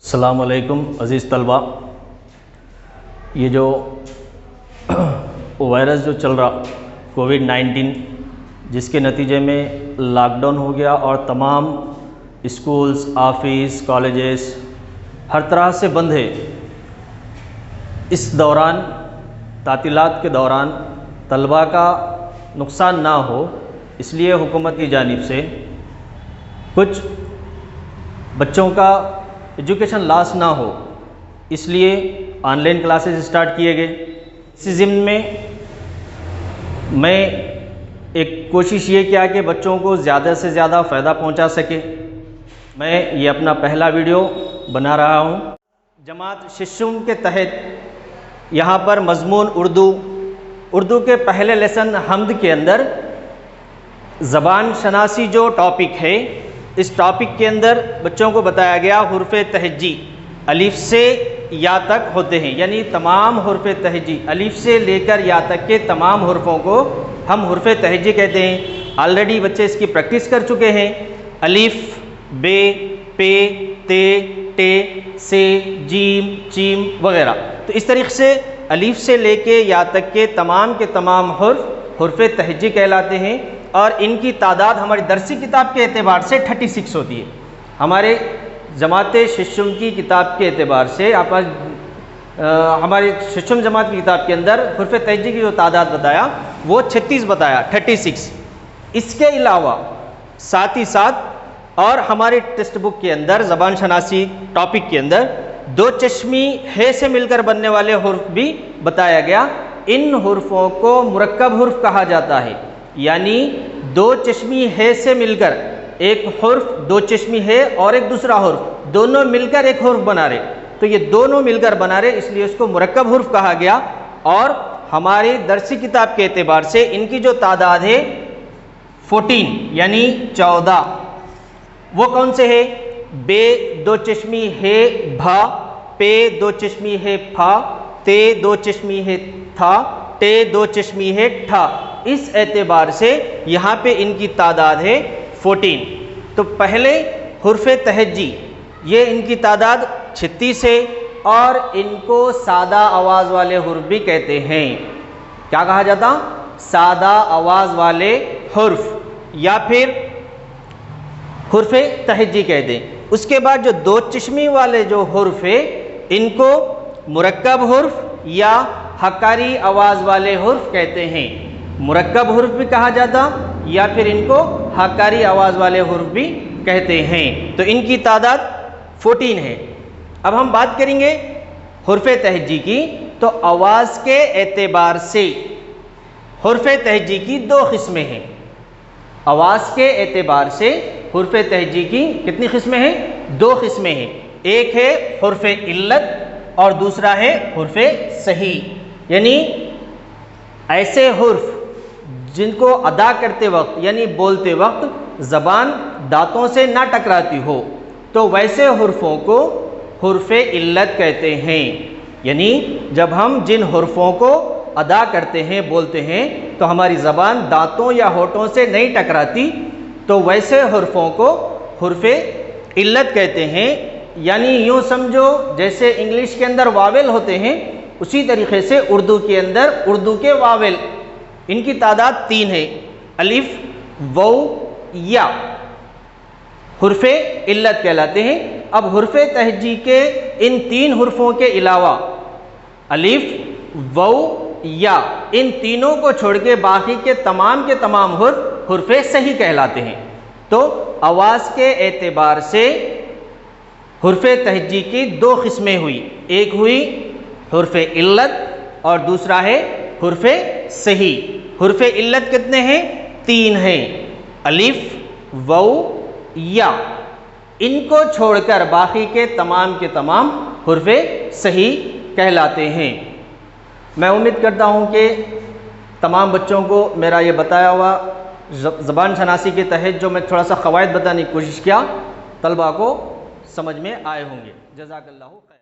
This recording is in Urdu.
السلام علیکم عزیز طلبہ، یہ جو وائرس جو چل رہا کووڈ-19 جس کے نتیجے میں لاک ڈاؤن ہو گیا اور تمام اسکولز، آفس، کالجز ہر طرح سے بند ہے۔ اس دوران تعطیلات کے دوران طلبہ کا نقصان نہ ہو اس لیے حکومت کی جانب سے کچھ بچوں کا ایجوکیشن لاس نہ ہو اس لیے آن لائن کلاسز اسٹارٹ کیے گئے۔ اسی ضمن میں ایک کوشش یہ کیا کہ بچوں کو زیادہ سے زیادہ فائدہ پہنچا سکے۔ میں یہ اپنا پہلا ویڈیو بنا رہا ہوں۔ جماعت ششم کے تحت یہاں پر مضمون اردو کے پہلے لیسن حمد کے اندر زبان شناسی جو ٹاپک ہے، اس ٹاپک کے اندر بچوں کو بتایا گیا حروف تہجی الف سے یا تک ہوتے ہیں، یعنی تمام حروف تہجی الف سے لے کر یا تک کے تمام حروفوں کو ہم حروف تہجی کہتے ہیں۔ آلریڈی بچے اس کی پریکٹس کر چکے ہیں، الف، بے، پے، تے، ٹے، سے، جیم، چیم وغیرہ۔ تو اس طریقے سے الف سے لے کے یا تک کے تمام حروف تہجی کہلاتے ہیں، اور ان کی تعداد ہماری درسی کتاب کے اعتبار سے 36 ہوتی ہے۔ ہمارے جماعت ششم کی کتاب کے اعتبار سے ہماری ششم جماعت کی کتاب کے اندر حروف تہجی کی جو تعداد بتایا وہ 36 بتایا، 36۔ اس کے علاوہ ساتھ ہی ساتھ اور ہماری ٹیکسٹ بک کے اندر زبان شناسی ٹاپک کے اندر دو چشمی ہے سے مل کر بننے والے حروف بھی بتایا گیا۔ ان حروفوں کو مرکب حروف کہا جاتا ہے، یعنی دو چشمی ہے سے مل کر ایک حرف، دو چشمی ہے اور ایک دوسرا حرف، دونوں مل کر ایک حرف بنا رہے، تو یہ دونوں مل کر بنا رہے، اس لیے اس کو مرکب حرف کہا گیا۔ اور ہماری درسی کتاب کے اعتبار سے ان کی جو تعداد ہے 14 یعنی 14۔ وہ کون سے ہے؟ بے دو چشمی ہے بھا، پے دو چشمی ہے پھا، تے دو چشمی ہے تھا، ٹے دو چشمی ہے ٹھا۔ اس اعتبار سے یہاں پہ ان کی تعداد ہے 14۔ تو پہلے حروف تہجی یہ ان کی تعداد 36 ہے، اور ان کو سادہ آواز والے حروف بھی کہتے ہیں۔ کیا کہا جاتا؟ سادہ آواز والے حرف یا پھر حروف تہجی کہتے ہیں۔ اس کے بعد جو دو چشمی والے جو حرف ہے ان کو مرکب حرف یا حکاری آواز والے حرف کہتے ہیں۔ مرکب حرف بھی کہا جاتا یا پھر ان کو حکاری آواز والے حرف بھی کہتے ہیں۔ تو ان کی تعداد 14 ہے۔ اب ہم بات کریں گے حروف تہجی کی، تو آواز کے اعتبار سے حروف تہجی کی دو قسمیں ہیں۔ آواز کے اعتبار سے حروف تہجی کی کتنی قسمیں ہیں؟ دو قسمیں ہیں۔ ایک ہے حرف علت اور دوسرا ہے حرف صحیح، یعنی ایسے حرف جن کو ادا کرتے وقت یعنی بولتے وقت زبان دانتوں سے نہ ٹکراتی ہو، تو ویسے حرفوں کو حرف علت کہتے ہیں۔ یعنی جب ہم جن حرفوں کو ادا کرتے ہیں، بولتے ہیں، تو ہماری زبان دانتوں یا ہونٹوں سے نہیں ٹکراتی، تو ویسے حرفوں کو حرف علت کہتے ہیں۔ یعنی یوں سمجھو جیسے انگلش کے اندر واویل ہوتے ہیں، اسی طریقے سے اردو کے اندر اردو کے واویل، ان کی تعداد 3 ہے، الف، واو، یا، حرف علت کہلاتے ہیں۔ اب حرف تہجی کے ان 3 حرفوں کے علاوہ الف، واو، یا، ان تینوں کو چھوڑ کے باقی کے تمام حرف حرف صحیح کہلاتے ہیں۔ تو آواز کے اعتبار سے حرف تہجی کی دو قسمیں ہوئی، ایک ہوئی حرف علت اور دوسرا ہے حرف صحیح۔ حرف علت کتنے ہیں؟ 3 ہیں، الف، واو، یا۔ ان کو چھوڑ کر باقی کے تمام حرف صحیح کہلاتے ہیں۔ میں امید کرتا ہوں کہ تمام بچوں کو میرا یہ بتایا ہوا زبان شناسی کے تحت جو میں تھوڑا سا قواعد بتانے کی کوشش کیا، طلبہ کو سمجھ میں آئے ہوں گے۔ جزاک اللہ خیر۔